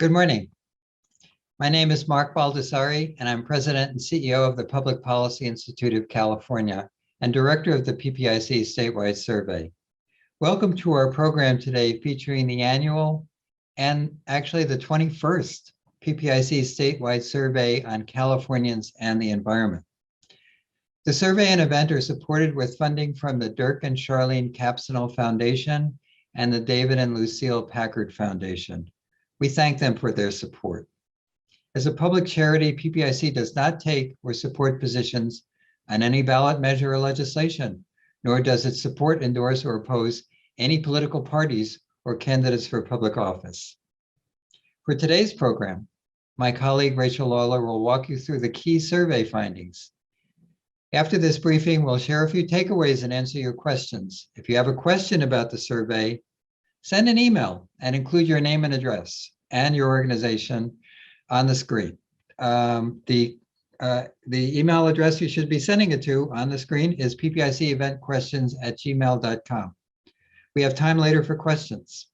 Good morning. My name is Mark Baldassare, and I'm President and CEO of the Public Policy Institute of California and Director of the PPIC Statewide Survey. Welcome to our program today featuring the annual and actually the 21st PPIC Statewide Survey on Californians and the environment. The survey and event are supported with funding from the Dirk and Charlene Capsino Foundation and the David and Lucille Packard Foundation. We thank them for their support. As a public charity, PPIC does not take or support positions on any ballot measure or legislation, nor does it support, endorse, or oppose any political parties or candidates for public office. For today's program, my colleague Rachel Lawler will walk you through the key survey findings. After this briefing, we'll share a few takeaways and answer your questions. If you have a question about the survey, send an email and include your name and address and your organization on the screen. The email address you should be sending it to on the screen is ppiceventquestions@gmail.com. We have time later for questions.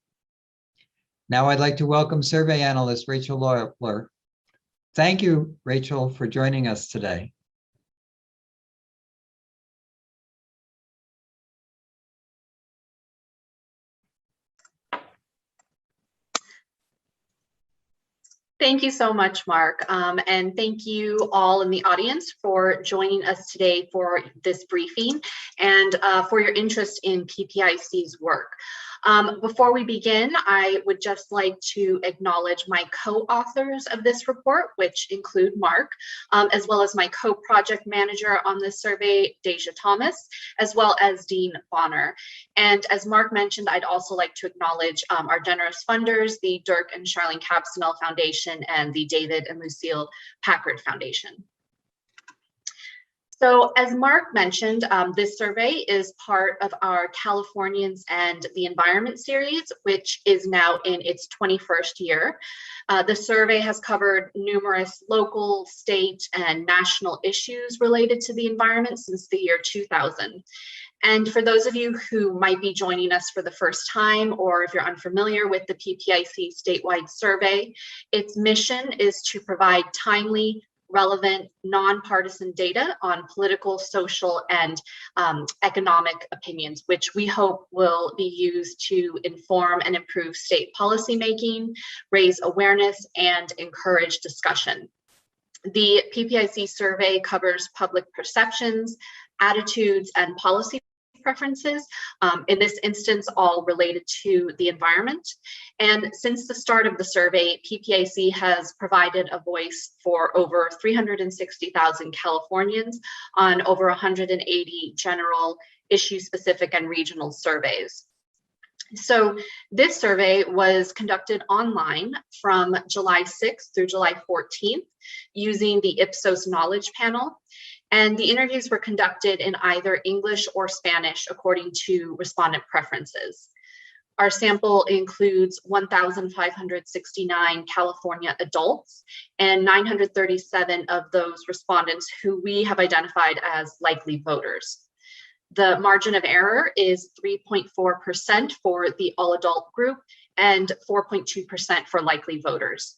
Now I'd like to welcome survey analyst Rachel Lawler. Thank you, Rachel, for joining us today. Thank you so much, Mark, and thank you all in the audience for joining us today for this briefing and for your interest in PPIC's work. Before we begin, I would just like to acknowledge my co-authors of this report, which include Mark, as well as my co-project manager on this survey, Deja Thomas, as well as Dean Bonner. And as Mark mentioned, I'd also like to acknowledge our generous funders, the Dirk and Charlene Capsino Foundation and the David and Lucille Packard Foundation. So as Mark mentioned, this survey is part of our Californians and the Environment series, which is now in its 21st year. The survey has covered numerous local, state, and national issues related to the environment since the year 2000. And for those of you who might be joining us for the first time, or if you're unfamiliar with the PPIC statewide survey, its mission is to provide timely, relevant, nonpartisan data on political, social, and economic opinions, which we hope will be used to inform and improve state policymaking, raise awareness, and encourage discussion. The PPIC survey covers public perceptions, attitudes, and policy preferences, in this instance, all related to the environment. And since the start of the survey, PPIC has provided a voice for over 360,000 Californians on over 180 general, issue-specific, and regional surveys. So this survey was conducted online from July 6th through July 14th using the Ipsos Knowledge Panel. And the interviews were conducted in either English or Spanish according to respondent preferences. Our sample includes 1,569 California adults and 937 of those respondents who we have identified as likely voters. The margin of error is 3.4% for the all adult group and 4.2% for likely voters.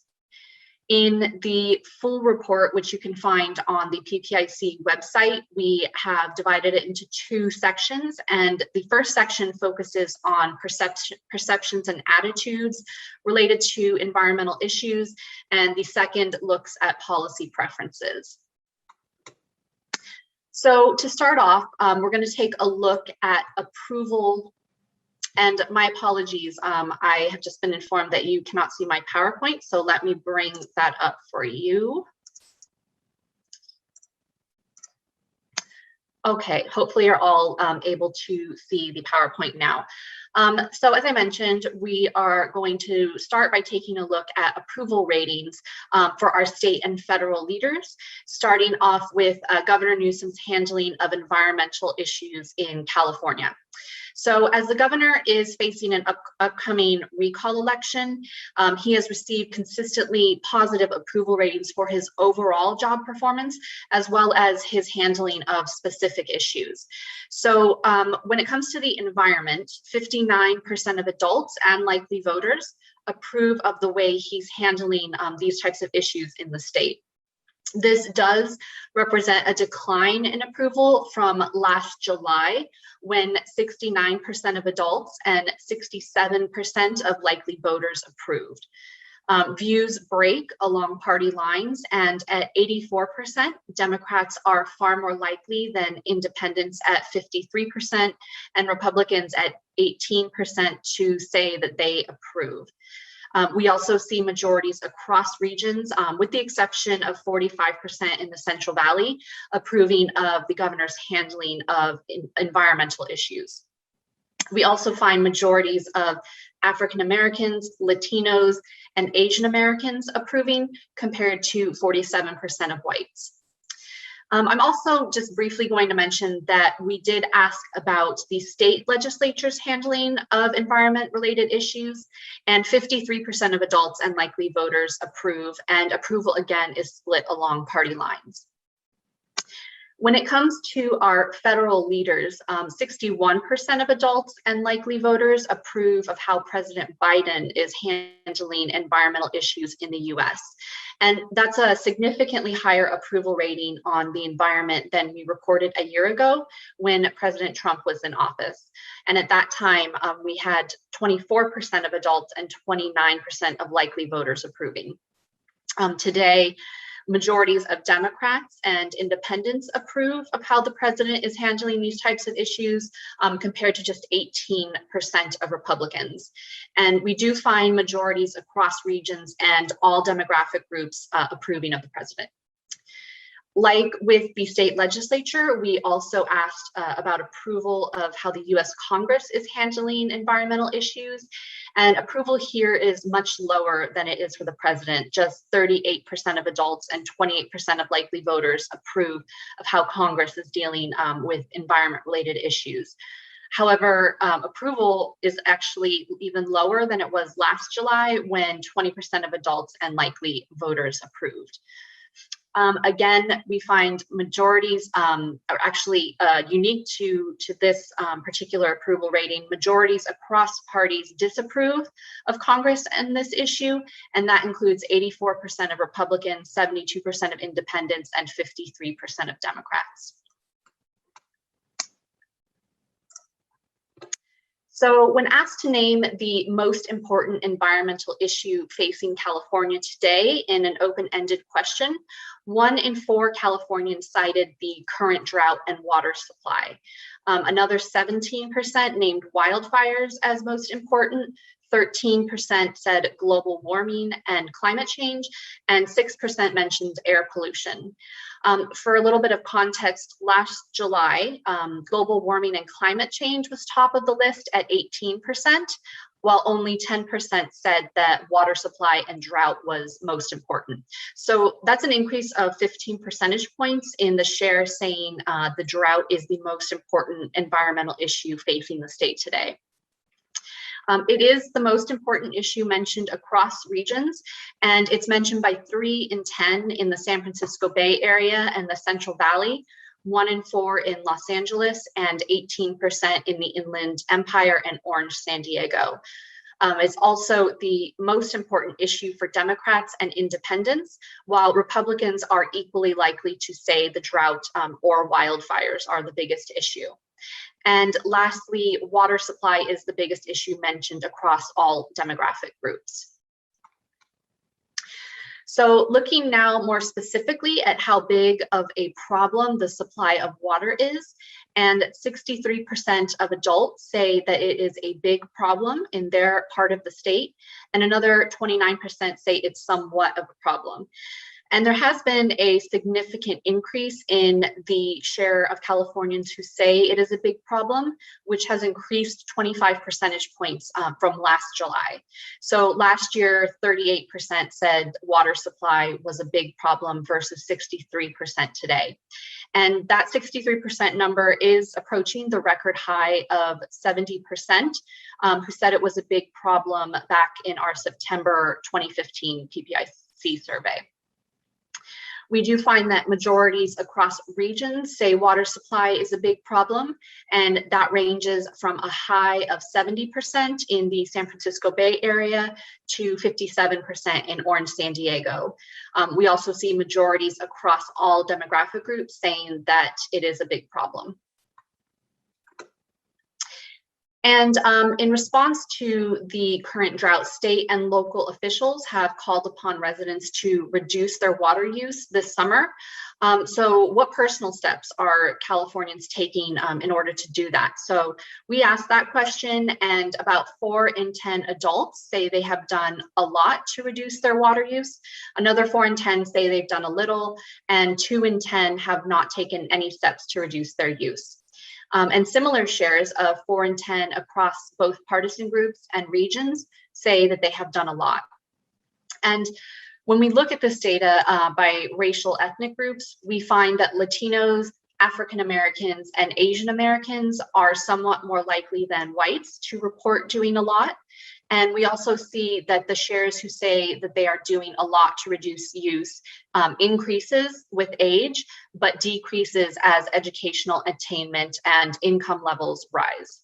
In the full report, which you can find on the PPIC website, we have divided it into two sections. And the first section focuses on perceptions and attitudes related to environmental issues. And the second looks at policy preferences. So to start off, we're going to take a look at approval. And my apologies, I have just been informed that you cannot see my PowerPoint, so let me bring that up for you. Okay, hopefully you're all able to see the PowerPoint now. So as I mentioned, we are going to start by taking a look at approval ratings for our state and federal leaders, starting off with Governor Newsom's handling of environmental issues in California. So as the governor is facing an upcoming recall election, he has received consistently positive approval ratings for his overall job performance, as well as his handling of specific issues. So when it comes to the environment, 59% of adults and likely voters approve of the way he's handling these types of issues in the state. This does represent a decline in approval from last July, when 69% of adults and 67% of likely voters approved. Views break along party lines, and at 84%, Democrats are far more likely than independents at 53% and Republicans at 18% to say that they approve. We also see majorities across regions, with the exception of 45% in the Central Valley, approving of the governor's handling of environmental issues. We also find majorities of African Americans, Latinos, and Asian Americans approving, compared to 47% of whites. I'm also just briefly going to mention that we did ask about the state legislature's handling of environment-related issues, and 53% of adults and likely voters approve, and approval again is split along party lines. When it comes to our federal leaders, 61% of adults and likely voters approve of how President Biden is handling environmental issues in the US. And that's a significantly higher approval rating on the environment than we reported a year ago when President Trump was in office. And at that time, we had 24% of adults and 29% of likely voters approving. Today, majorities of Democrats and independents approve of how the president is handling these types of issues, compared to just 18% of Republicans. And we do find majorities across regions and all demographic groups approving of the president. Like with the state legislature, we also asked about approval of how the US Congress is handling environmental issues. And approval here is much lower than it is for the president. Just 38% of adults and 28% of likely voters approve of how Congress is dealing with environment-related issues. However, approval is actually even lower than it was last July, when 20% of adults and likely voters approved. Again, we find majorities are actually unique to this particular approval rating. Majorities across parties disapprove of Congress and this issue, and that includes 84% of Republicans, 72% of independents, and 53% of Democrats. So when asked to name the most important environmental issue facing California today in an open-ended question, 1 in 4 Californians cited the current drought and water supply. Another 17% named wildfires as most important, 13% said global warming and climate change, and 6% mentioned air pollution. For a little bit of context, last July, global warming and climate change was top of the list at 18%, while only 10% said that water supply and drought was most important. So that's an increase of 15 percentage points in the share saying the drought is the most important environmental issue facing the state today. It is the most important issue mentioned across regions, and it's mentioned by 3 in 10 in the San Francisco Bay Area and the Central Valley, 1 in 4 in Los Angeles, and 18% in the Inland Empire and Orange San Diego. It's also the most important issue for Democrats and independents, while Republicans are equally likely to say the drought or wildfires are the biggest issue. And lastly, water supply is the biggest issue mentioned across all demographic groups. So looking now more specifically at how big of a problem the supply of water is, and 63% of adults say that it is a big problem in their part of the state, and another 29% say it's somewhat of a problem. And there has been a significant increase in the share of Californians who say it is a big problem, which has increased 25 percentage points from last July. So last year, 38% said water supply was a big problem versus 63% today. And that 63% number is approaching the record high of 70% who said it was a big problem back in our September 2015 PPIC survey. We do find that majorities across regions say water supply is a big problem, and that ranges from a high of 70% in the San Francisco Bay Area to 57% in Orange, San Diego. We also see majorities across all demographic groups saying that it is a big problem. And in response to the current drought, state and local officials have called upon residents to reduce their water use this summer. So what personal steps are Californians taking in order to do that? So we asked that question, and about 4 in 10 adults say they have done a lot to reduce their water use. Another 4 in 10 say they've done a little, and 2 in 10 have not taken any steps to reduce their use. And similar shares of 4 in 10 across both partisan groups and regions say that they have done a lot. And when we look at this data by racial ethnic groups, we find that Latinos, African Americans, and Asian Americans are somewhat more likely than whites to report doing a lot. And we also see that the shares who say that they are doing a lot to reduce use increases with age, but decreases as educational attainment and income levels rise.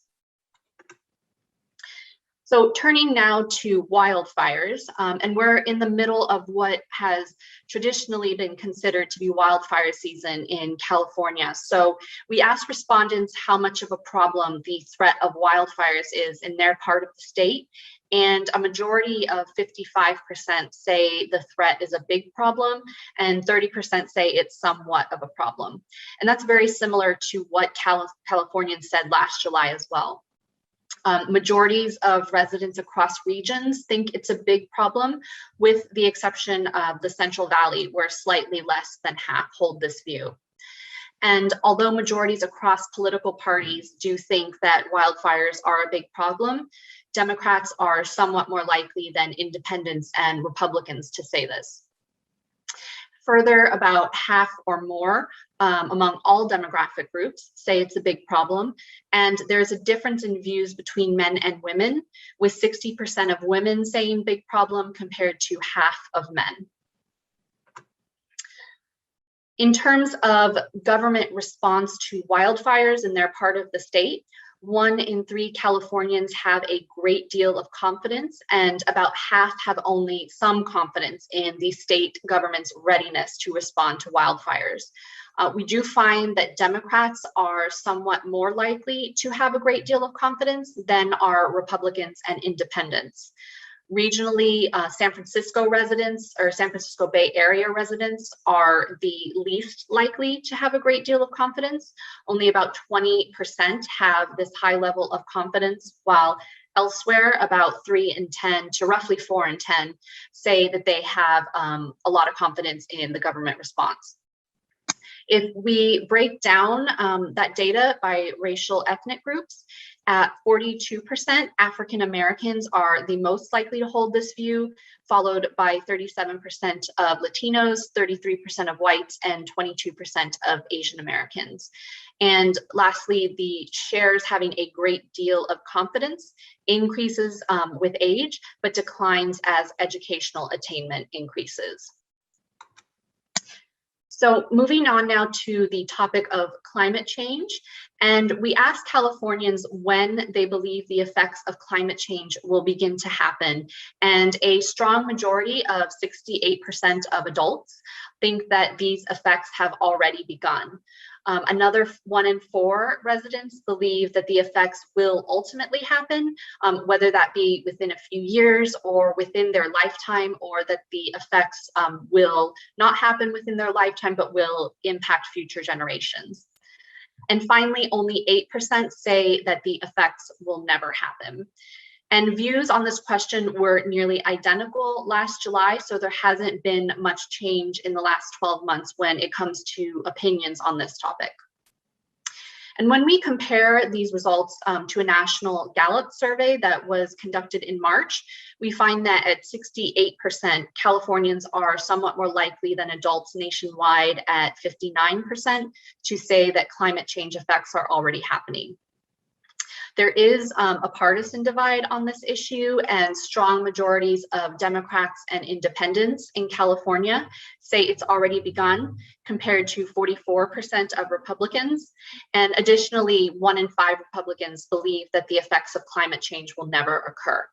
So turning now to wildfires, and we're in the middle of what has traditionally been considered to be wildfire season in California. So we asked respondents how much of a problem the threat of wildfires is in their part of the state. And a majority of 55% say the threat is a big problem, and 30% say it's somewhat of a problem. And that's very similar to what Californians said last July as well. Majorities of residents across regions think it's a big problem, with the exception of the Central Valley, where slightly less than half hold this view. And although majorities across political parties do think that wildfires are a big problem, Democrats are somewhat more likely than independents and Republicans to say this. Further, about half or more among all demographic groups say it's a big problem. And there's a difference in views between men and women, with 60% of women saying big problem compared to half of men. In terms of government response to wildfires in their part of the state, 1 in 3 Californians have a great deal of confidence, and about half have only some confidence in the state government's readiness to respond to wildfires. We do find that Democrats are somewhat more likely to have a great deal of confidence than are Republicans and independents. Regionally, San Francisco residents or San Francisco Bay Area residents are the least likely to have a great deal of confidence. Only about 20% have this high level of confidence, while elsewhere about 3 in 10 to roughly 4 in 10 say that they have a lot of confidence in the government response. If we break down that data by racial ethnic groups, at 42%, African Americans are the most likely to hold this view, followed by 37% of Latinos, 33% of whites, and 22% of Asian Americans. And lastly, the shares having a great deal of confidence increases with age, but declines as educational attainment increases. So moving on now to the topic of climate change, and we asked Californians when they believe the effects of climate change will begin to happen, and a strong majority of 68% of adults think that these effects have already begun. Another 1 in 4 residents believe that the effects will ultimately happen, whether that be within a few years or within their lifetime, or that the effects will not happen within their lifetime, but will impact future generations. And finally, only 8% say that the effects will never happen. And views on this question were nearly identical last July, so there hasn't been much change in the last 12 months when it comes to opinions on this topic. And when we compare these results to a national Gallup survey that was conducted in March, we find that at 68%, Californians are somewhat more likely than adults nationwide at 59% to say that climate change effects are already happening. There is a partisan divide on this issue, and strong majorities of Democrats and independents in California say it's already begun, compared to 44% of Republicans. And additionally, 1 in 5 Republicans believe that the effects of climate change will never occur.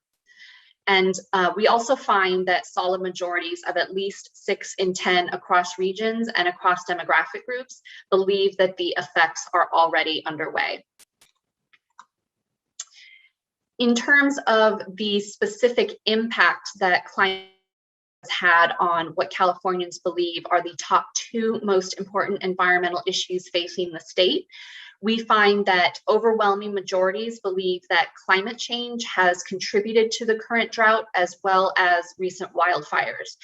And we also find that solid majorities of at least 6 in 10 across regions and across demographic groups believe that the effects are already underway. In terms of the specific impact that climate has had on what Californians believe are the top 2 most important environmental issues facing the state, we find that overwhelming majorities believe that climate change has contributed to the current drought as well as recent wildfires.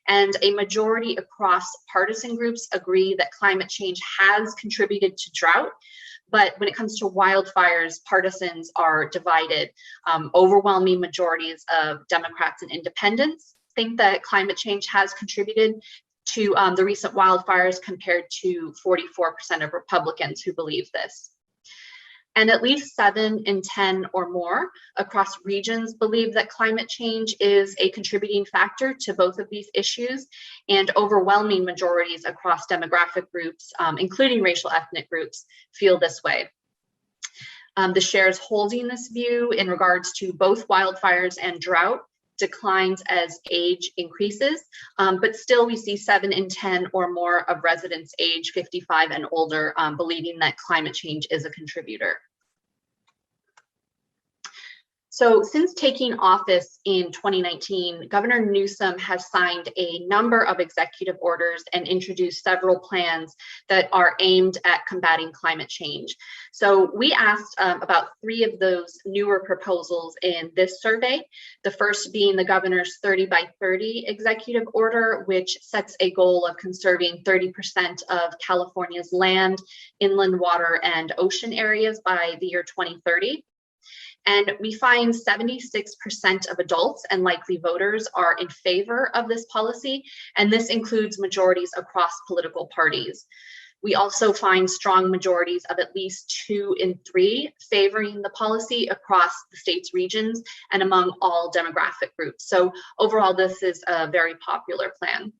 And a majority across partisan groups agree that climate change has contributed to drought. But when it comes to wildfires, partisans are divided. Overwhelming majorities of Democrats and independents think that climate change has contributed to the recent wildfires, compared to 44% of Republicans who believe this. And at least 7 in 10 or more across regions believe that climate change is a contributing factor to both of these issues, and overwhelming majorities across demographic groups, including racial ethnic groups, feel this way. The shares holding this view in regards to both wildfires and drought declines as age increases, but still we see 7 in 10 or more of residents age 55 and older believing that climate change is a contributor. So since taking office in 2019, Governor Newsom has signed a number of executive orders and introduced several plans that are aimed at combating climate change. So we asked about 3 of those newer proposals in this survey, the first being the governor's 30 by 30 executive order, which sets a goal of conserving 30% of California's land, inland water, and ocean areas by the year 2030. And we find 76% of adults and likely voters are in favor of this policy, and this includes majorities across political parties. We also find strong majorities of at least 2 in 3 favoring the policy across the state's regions and among all demographic groups. So overall, this is a very popular plan.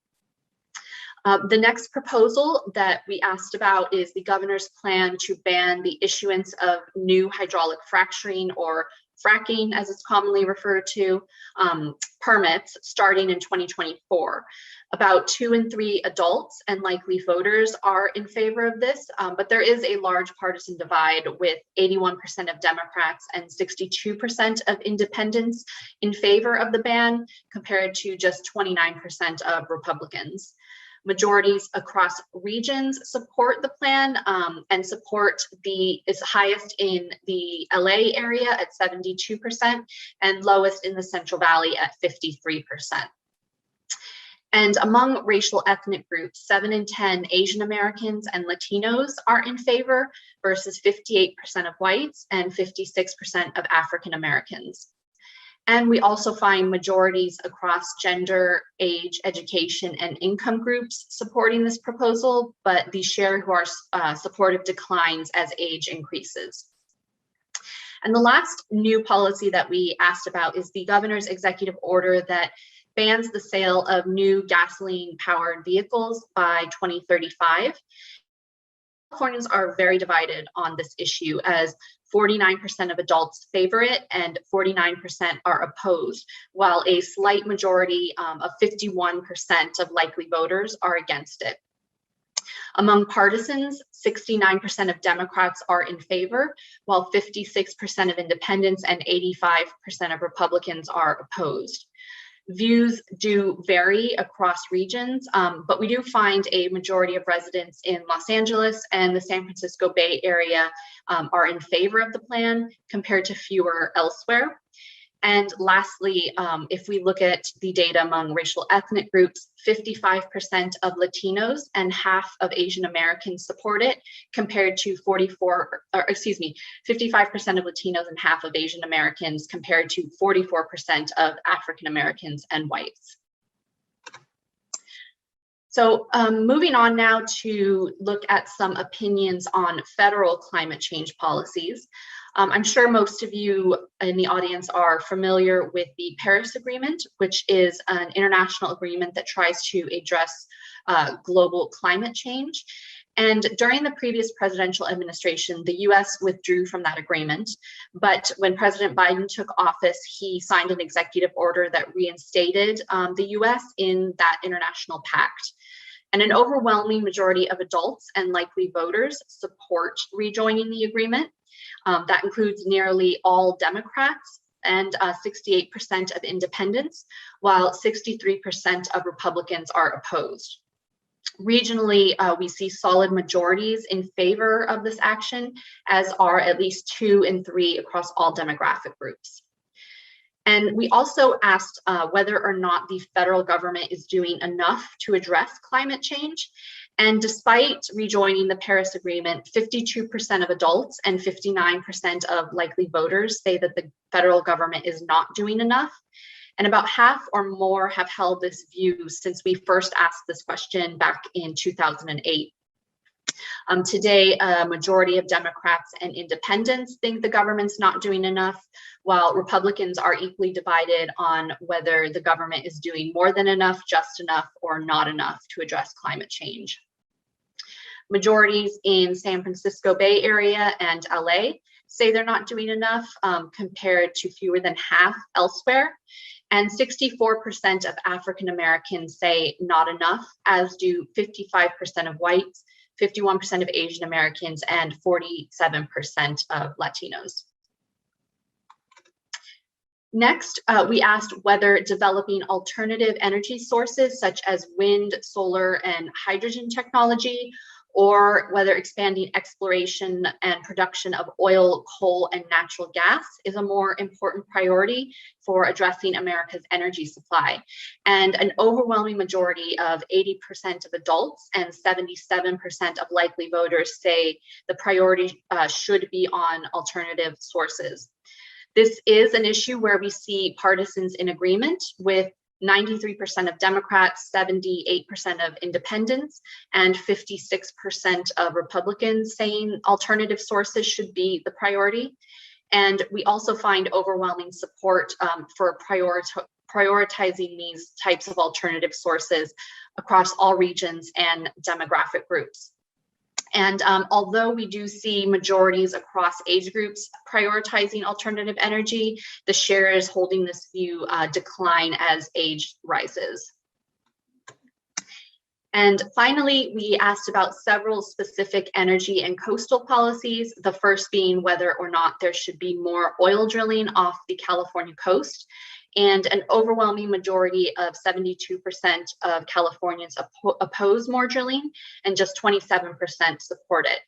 The next proposal that we asked about is the governor's plan to ban the issuance of new hydraulic fracturing, or fracking as it's commonly referred to, permits starting in 2024. About 2 in 3 adults and likely voters are in favor of this, but there is a large partisan divide, with 81% of Democrats and 62% of independents in favor of the ban, compared to just 29% of Republicans. Majorities across regions support the plan, and support is highest in the LA area at 72% and lowest in the Central Valley at 53%. And among racial ethnic groups, 7 in 10 Asian Americans and Latinos are in favor, versus 58% of whites and 56% of African Americans. And we also find majorities across gender, age, education, and income groups supporting this proposal, but the share who are supportive declines as age increases. And the last new policy that we asked about is the governor's executive order that bans the sale of new gasoline-powered vehicles by 2035. Californians are very divided on this issue, as 49% of adults favor it and 49% are opposed, while a slight majority of 51% of likely voters are against it. Among partisans, 69% of Democrats are in favor, while 56% of independents and 85% of Republicans are opposed. Views do vary across regions, but we do find a majority of residents in Los Angeles and the San Francisco Bay Area are in favor of the plan, compared to fewer elsewhere. And lastly, if we look at the data among racial ethnic groups, 55% of Latinos and half of Asian Americans support it, compared to 55% of Latinos and half of Asian Americans, compared to 44% of African Americans and whites. So moving on now to look at some opinions on federal climate change policies. I'm sure most of you in the audience are familiar with the Paris Agreement, which is an international agreement that tries to address global climate change. And during the previous presidential administration, the US withdrew from that agreement. But when President Biden took office, he signed an executive order that reinstated the US in that international pact. And an overwhelming majority of adults and likely voters support rejoining the agreement. That includes nearly all Democrats and 68% of independents, while 63% of Republicans are opposed. Regionally, we see solid majorities in favor of this action, as are at least 2 in 3 across all demographic groups. And we also asked whether or not the federal government is doing enough to address climate change. And despite rejoining the Paris Agreement, 52% of adults and 59% of likely voters say that the federal government is not doing enough. And about half or more have held this view since we first asked this question back in 2008. Today, a majority of Democrats and independents think the government's not doing enough, while Republicans are equally divided on whether the government is doing more than enough, just enough, or not enough to address climate change. Majorities in San Francisco Bay Area and LA say they're not doing enough compared to fewer than half elsewhere. And 64% of African Americans say not enough, as do 55% of whites, 51% of Asian Americans, and 47% of Latinos. Next, we asked whether developing alternative energy sources such as wind, solar, and hydrogen technology, or whether expanding exploration and production of oil, coal, and natural gas is a more important priority for addressing America's energy supply. And an overwhelming majority of 80% of adults and 77% of likely voters say the priority should be on alternative sources. This is an issue where we see partisans in agreement, with 93% of Democrats, 78% of independents, and 56% of Republicans saying alternative sources should be the priority. And we also find overwhelming support for prioritizing these types of alternative sources across all regions and demographic groups. And although we do see majorities across age groups prioritizing alternative energy, the shares holding this view decline as age rises. And finally, we asked about several specific energy and coastal policies, the first being whether or not there should be more oil drilling off the California coast. And an overwhelming majority of 72% of Californians oppose more drilling, and just 27% support it.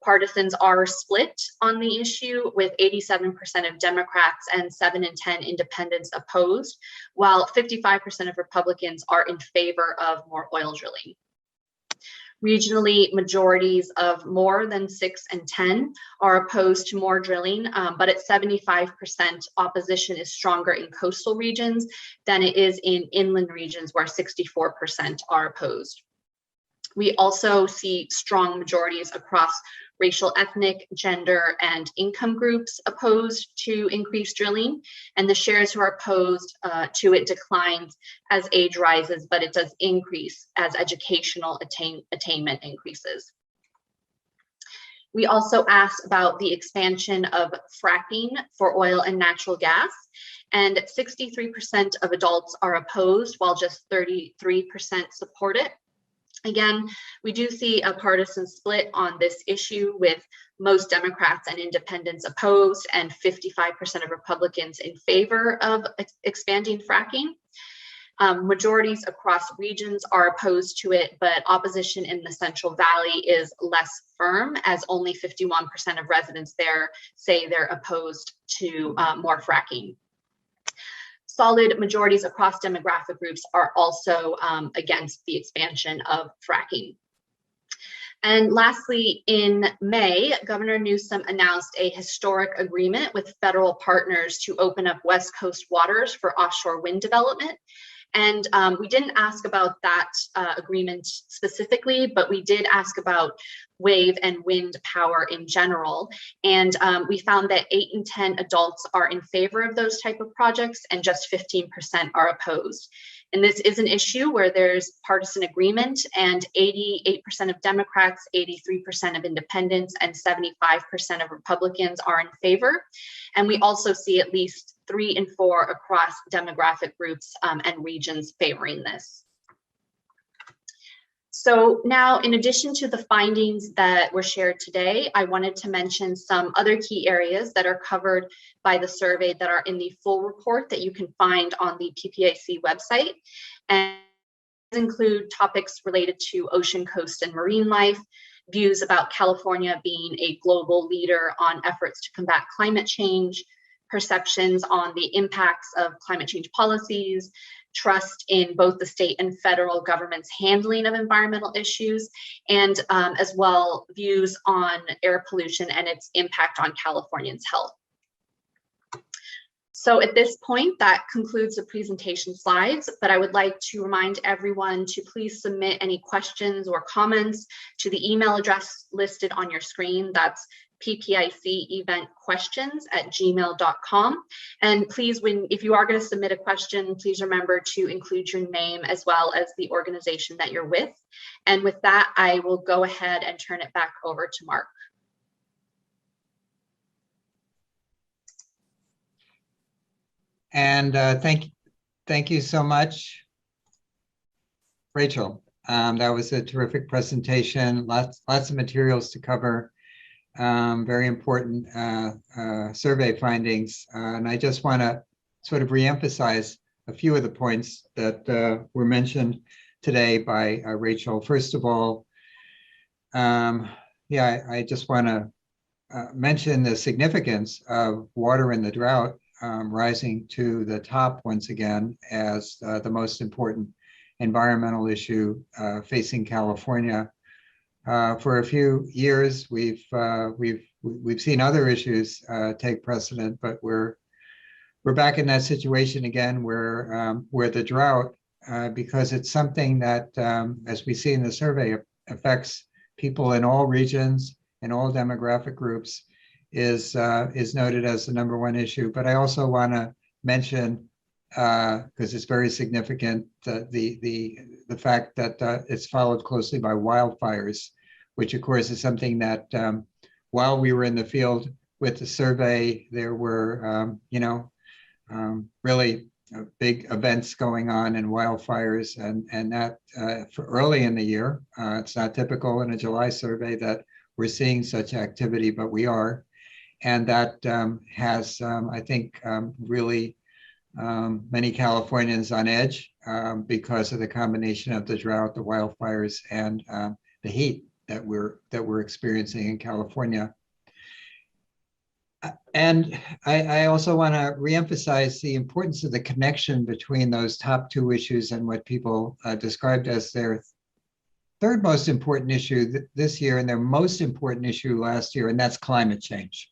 Partisans are split on the issue, with 87% of Democrats and 7 in 10 independents opposed, while 55% of Republicans are in favor of more oil drilling. Regionally, majorities of more than 6 and 10 are opposed to more drilling, but at 75%, opposition is stronger in coastal regions than it is in inland regions, where 64% are opposed. We also see strong majorities across racial, ethnic, gender, and income groups opposed to increased drilling, and the shares who are opposed to it declines as age rises, but it does increase as educational attainment increases. We also asked about the expansion of fracking for oil and natural gas, and 63% of adults are opposed, while just 33% support it. Again, we do see a partisan split on this issue, with most Democrats and independents opposed and 55% of Republicans in favor of expanding fracking. Majorities across regions are opposed to it, but opposition in the Central Valley is less firm, as only 51% of residents there say they're opposed to more fracking. Solid majorities across demographic groups are also against the expansion of fracking. And lastly, in May, Governor Newsom announced a historic agreement with federal partners to open up West Coast waters for offshore wind development. And we didn't ask about that agreement specifically, but we did ask about wave and wind power in general. And we found that 8 in 10 adults are in favor of those type of projects and just 15% are opposed. And this is an issue where there's partisan agreement, and 88% of Democrats, 83% of independents, and 75% of Republicans are in favor. And we also see at least 3 in 4 across demographic groups and regions favoring this. So now, in addition to the findings that were shared today, I wanted to mention some other key areas that are covered by the survey that are in the full report that you can find on the PPIC website. And these include topics related to ocean, coast, and marine life, views about California being a global leader on efforts to combat climate change, perceptions on the impacts of climate change policies, trust in both the state and federal government's handling of environmental issues, and as well views on air pollution and its impact on Californians' health. So at this point, that concludes the presentation slides, but I would like to remind everyone to please submit any questions or comments to the email address listed on your screen. That's ppiceventquestions@gmail.com. And please, if you are going to submit a question, please remember to include your name as well as the organization that you're with. And with that, I will go ahead and turn it back over to Mark. And thank you so much, Rachel. That was a terrific presentation. Lots of materials to cover. Very important survey findings. And I just want to sort of reemphasize a few of the points that were mentioned today by Rachel. First of all, I just want to mention the significance of water in the drought rising to the top once again as the most important environmental issue facing California. For a few years, we've seen other issues take precedent, but we're back in that situation again, where the drought, because it's something that, as we see in the survey, affects people in all regions and all demographic groups, is noted as the #1 issue. But I also want to mention, because it's very significant, the fact that it's followed closely by wildfires, which of course is something that while we were in the field with the survey, there were really big events going on in wildfires, and that for early in the year. It's not typical in a July survey that we're seeing such activity, but we are. And that has, I think, really many Californians on edge because of the combination of the drought, the wildfires, and the heat that we're experiencing in California. And I also want to reemphasize the importance of the connection between those top 2 issues and what people described as their third most important issue this year and their most important issue last year, and that's climate change.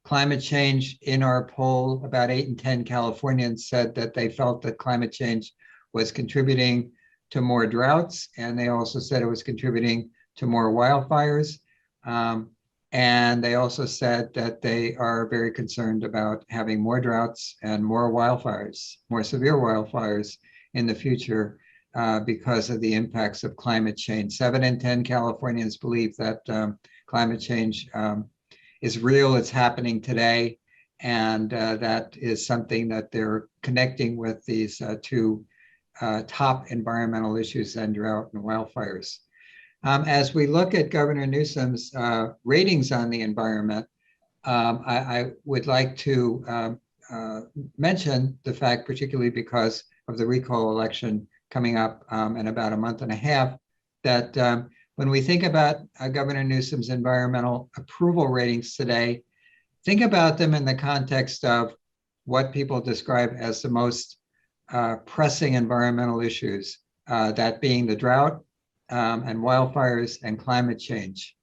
Climate change, in our poll, about 8 in 10 Californians said that they felt that climate change was contributing to more droughts, and they also said it was contributing to more wildfires. And they also said that they are very concerned about having more droughts and more wildfires, more severe wildfires in the future because of the impacts of climate change. 7 in 10 Californians believe that climate change is real, it's happening today, and that is something that they're connecting with these 2 top environmental issues, and drought and wildfires. As we look at Governor Newsom's ratings on the environment, I would like to mention the fact, particularly because of the recall election coming up in about a month and a half, that when we think about Governor Newsom's environmental approval ratings today, think about them in the context of what people describe as the most pressing environmental issues, that being the drought and wildfires and climate change.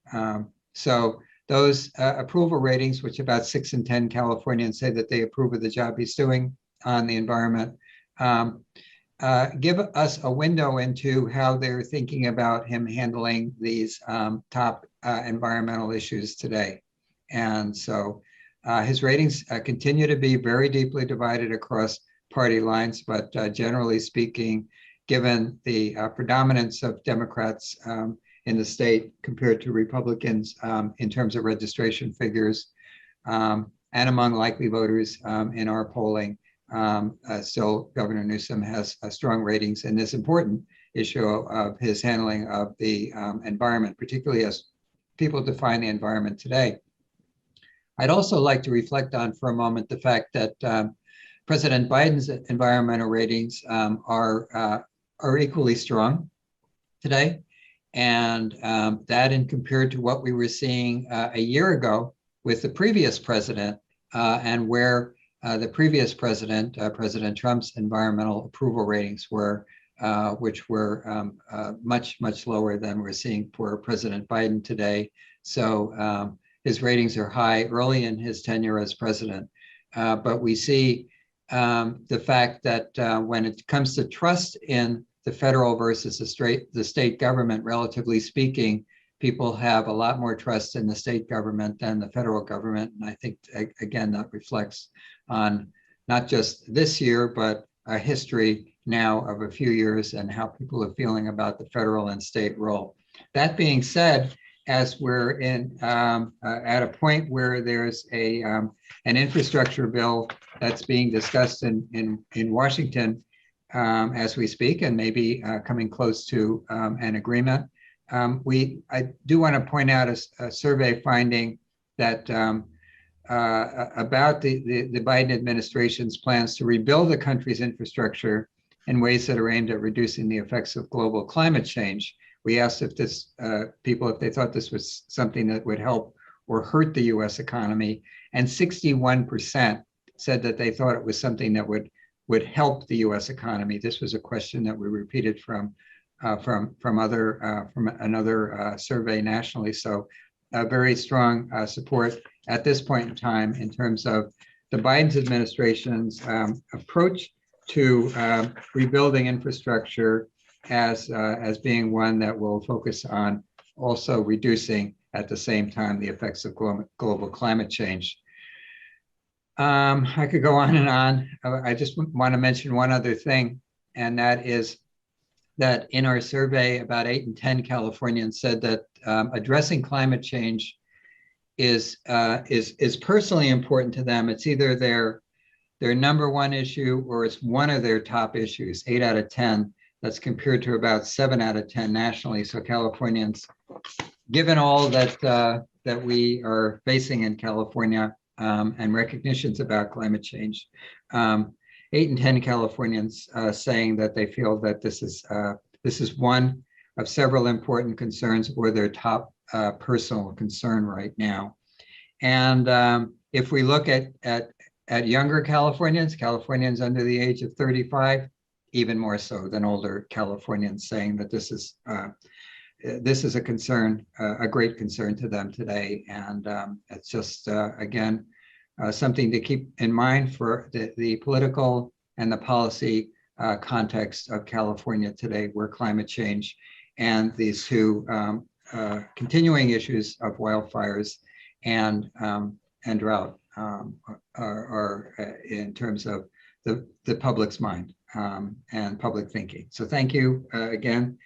So those approval ratings, which about 6 in 10 Californians say that they approve of the job he's doing on the environment, give us a window into how they're thinking about him handling these top environmental issues today. And so his ratings continue to be very deeply divided across party lines, but generally speaking, given the predominance of Democrats in the state compared to Republicans in terms of registration figures and among likely voters in our polling, still Governor Newsom has strong ratings in this important issue of his handling of the environment, particularly as people define the environment today. I'd also like to reflect on for a moment the fact that President Biden's environmental ratings are equally strong today. And that in compared to what we were seeing a year ago with the previous president and where the previous president, President Trump's environmental approval ratings were, which were much, much lower than we're seeing for President Biden today. So his ratings are high early in his tenure as president. But we see the fact that when it comes to trust in the federal versus the state government, relatively speaking, people have a lot more trust in the state government than the federal government. And I think, again, that reflects on not just this year, but a history now of a few years and how people are feeling about the federal and state role. That being said, as we're at a point where there's an infrastructure bill that's being discussed in Washington as we speak, and maybe coming close to an agreement, I do want to point out a survey finding that about the Biden administration's plans to rebuild the country's infrastructure in ways that are aimed at reducing the effects of global climate change. We asked if people if they thought this was something that would help or hurt the U.S. economy, and 61% said that they thought it was something that would help the U.S. economy. This was a question that we repeated from another survey nationally. So very strong support at this point in time in terms of the Biden administration's approach to rebuilding infrastructure as being one that will focus on also reducing at the same time the effects of global climate change. I could go on and on. I just want to mention one other thing, and that is that in our survey, about 8 in 10 Californians said that addressing climate change is personally important to them. It's either their number one issue or it's one of their top issues, 8 out of 10. That's compared to about 7 out of 10 nationally. So Californians, given all that we are facing in California and recognitions about climate change, 8 in 10 Californians saying that they feel that this is one of several important concerns or their top personal concern right now. And if we look at younger Californians under the age of 35, even more so than older Californians, saying that this is a concern, a great concern to them today. And it's just, again, something to keep in mind for the political and the policy context of California today, where climate change and these two continuing issues of wildfires and drought are in terms of the public's mind and public thinking. So thank you again.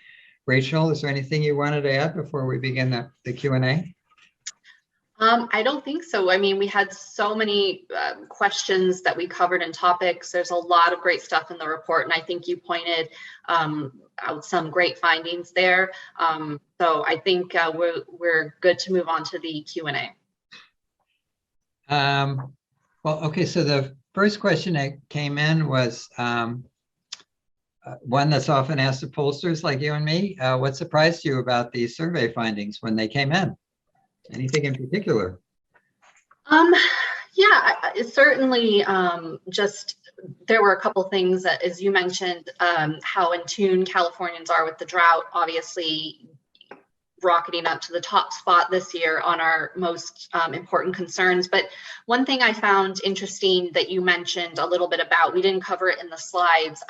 Rachel, is there anything you wanted to add before we begin the Q&A? I don't think so. I mean, we had so many questions that we covered in topics. There's a lot of great stuff in the report, and I think you pointed out some great findings there. So I think we're good to move on to the Q&A. Well, okay, so the first question that came in was one that's often asked of pollsters like you and me. What surprised you about these survey findings when they came in? Anything in particular? Yeah, it certainly just there were a couple things that, as you mentioned, how in tune Californians are with the drought. Obviously, rocketing up to the top spot this year on our most important concerns. But one thing I found interesting that you mentioned a little bit about, we didn't cover it in the slides,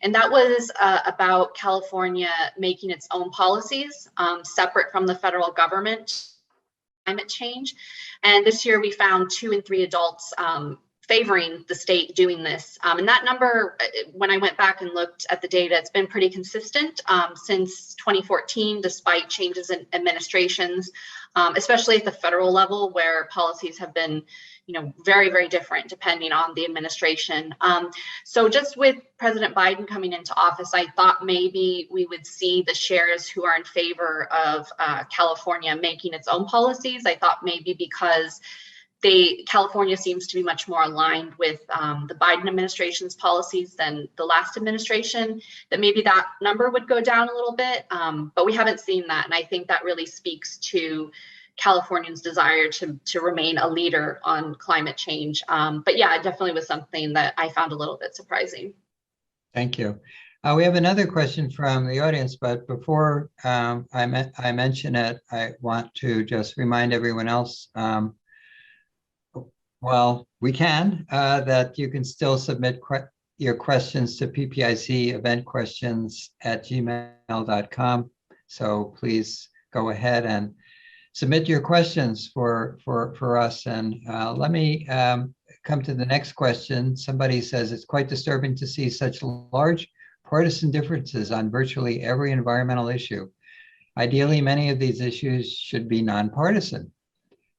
and that was about California making its own policies separate from the federal government climate change. And this year we found 2 in 3 adults favoring the state doing this. And that number, when I went back and looked at the data, it's been pretty consistent since 2014, despite changes in administrations, especially at the federal level, where policies have been, very, very different depending on the administration. So just with President Biden coming into office, I thought maybe we would see the shares who are in favor of California making its own policies. I thought maybe because California seems to be much more aligned with the Biden administration's policies than the last administration, that maybe that number would go down a little bit, but we haven't seen that. And I think that really speaks to Californians' desire to remain a leader on climate change. But yeah, it definitely was something that I found a little bit surprising. Thank you. We have another question from the audience, but before I mention it, I want to just remind everyone else, we can, that you can still submit your questions to PPIC eventquestions@gmail.com. So please go ahead and submit your questions for us. And let me come to the next question. Somebody says, it's quite disturbing to see such large partisan differences on virtually every environmental issue. Ideally, many of these issues should be nonpartisan.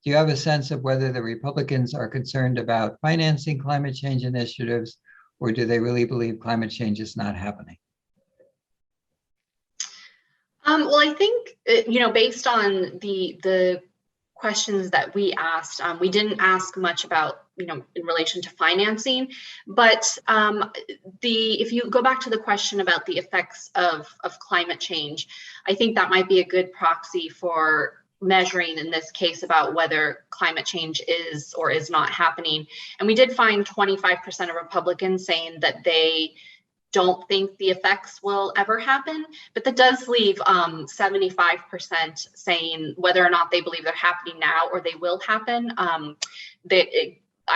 Do you have a sense of whether the Republicans are concerned about financing climate change initiatives, or do they really believe climate change is not happening? Well, I think, based on the questions that we asked, we didn't ask much about, in relation to financing, but if you go back to the question about the effects of climate change, I think that might be a good proxy for measuring in this case about whether climate change is or is not happening. And we did find 25% of Republicans saying that they don't think the effects will ever happen, but that does leave 75% saying whether or not they believe they're happening now or they will happen. I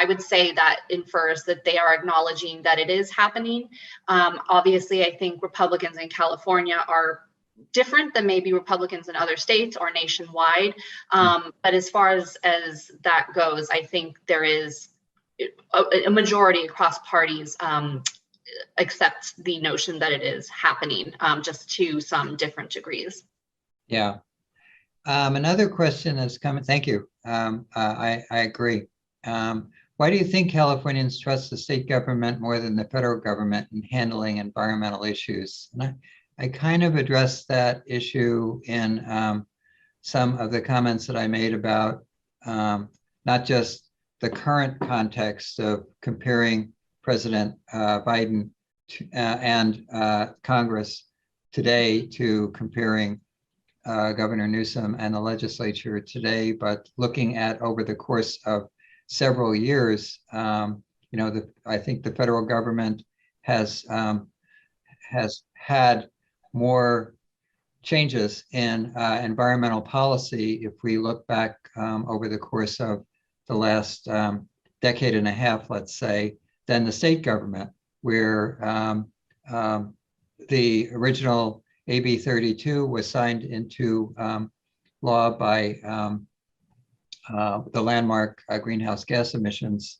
would say that infers that they are acknowledging that it is happening. Obviously, I think Republicans in California are different than maybe Republicans in other states or nationwide. But as far as that goes, I think there is a majority across parties accepts the notion that it is happening, just to some different degrees. Yeah. Another question is coming. Thank you. I agree. Why do you think Californians trust the state government more than the federal government in handling environmental issues? And I kind of addressed that issue in some of the comments that I made about not just the current context of comparing President Biden and Congress today to comparing Governor Newsom and the legislature today, but looking at over the course of several years, I think the federal government has had more changes in environmental policy if we look back over the course of the last decade and a half, let's say, than the state government, where the original AB 32 was signed into law by the landmark greenhouse gas emissions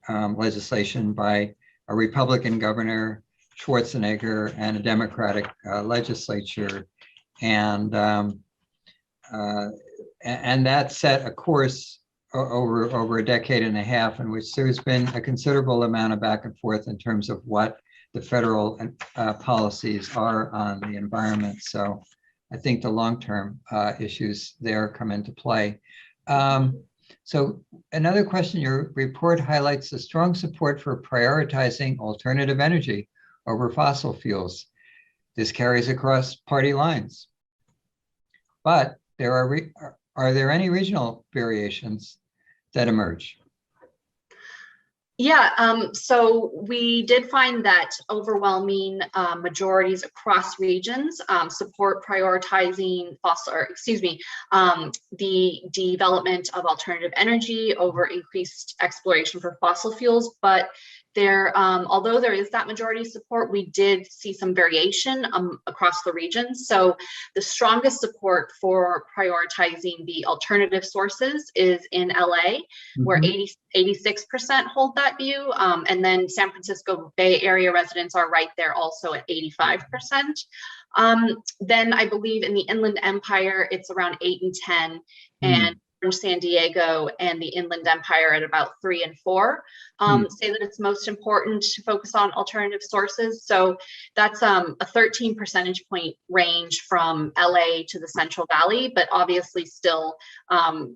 legislation by a Republican governor, Schwarzenegger, and a Democratic legislature, and that set a course over a decade and a half in which there's been a considerable amount of back and forth in terms of what the federal policies are on the environment. So I think the long-term issues there come into play. So another question, your report highlights the strong support for prioritizing alternative energy over fossil fuels. This carries across party lines. But are there any regional variations that emerge? Yeah, so we did find that overwhelming majorities across regions support prioritizing the development of alternative energy over increased exploration for fossil fuels. But there, although there is that majority support, we did see some variation across the regions. So the strongest support for prioritizing the alternative sources is in LA, where 86% hold that view. And then San Francisco Bay Area residents are right there also at 85%. Then I believe in the Inland Empire, it's around 8 and 10, and San Diego and the Inland Empire at about 3 and 4 say that it's most important to focus on alternative sources. So that's a 13 percentage point range from LA to the Central Valley, but obviously still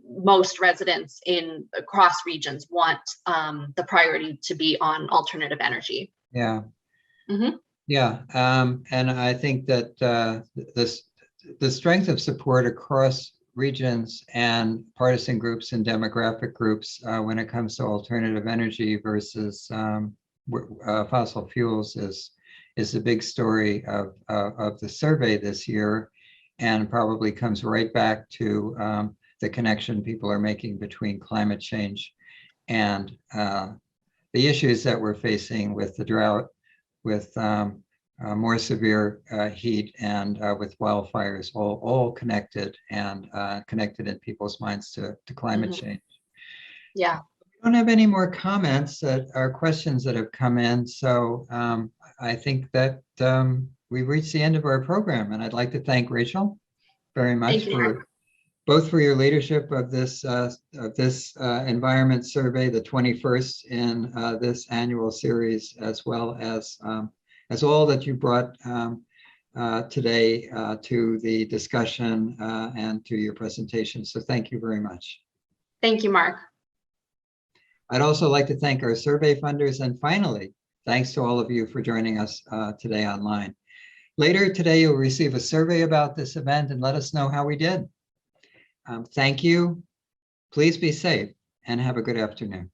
most residents across regions want the priority to be on alternative energy. Yeah. Yeah. And I think that the strength of support across regions and partisan groups and demographic groups when it comes to alternative energy versus fossil fuels is the big story of the survey this year, and probably comes right back to the connection people are making between climate change and the issues that we're facing with the drought, with more severe heat, and with wildfires, all connected and connected in people's minds to climate change. Yeah. We don't have any more comments that are questions that have come in. So I think that we've reached the end of our program, and I'd like to thank Rachel very much for both for your leadership of this environment survey, the 21st in this annual series, as well as all that you brought today to the discussion and to your presentation. So thank you very much. Thank you, Mark. I'd also like to thank our survey funders. And finally, thanks to all of you for joining us today online. Later today, you'll receive a survey about this event and let us know how we did. Thank you. Please be safe and have a good afternoon.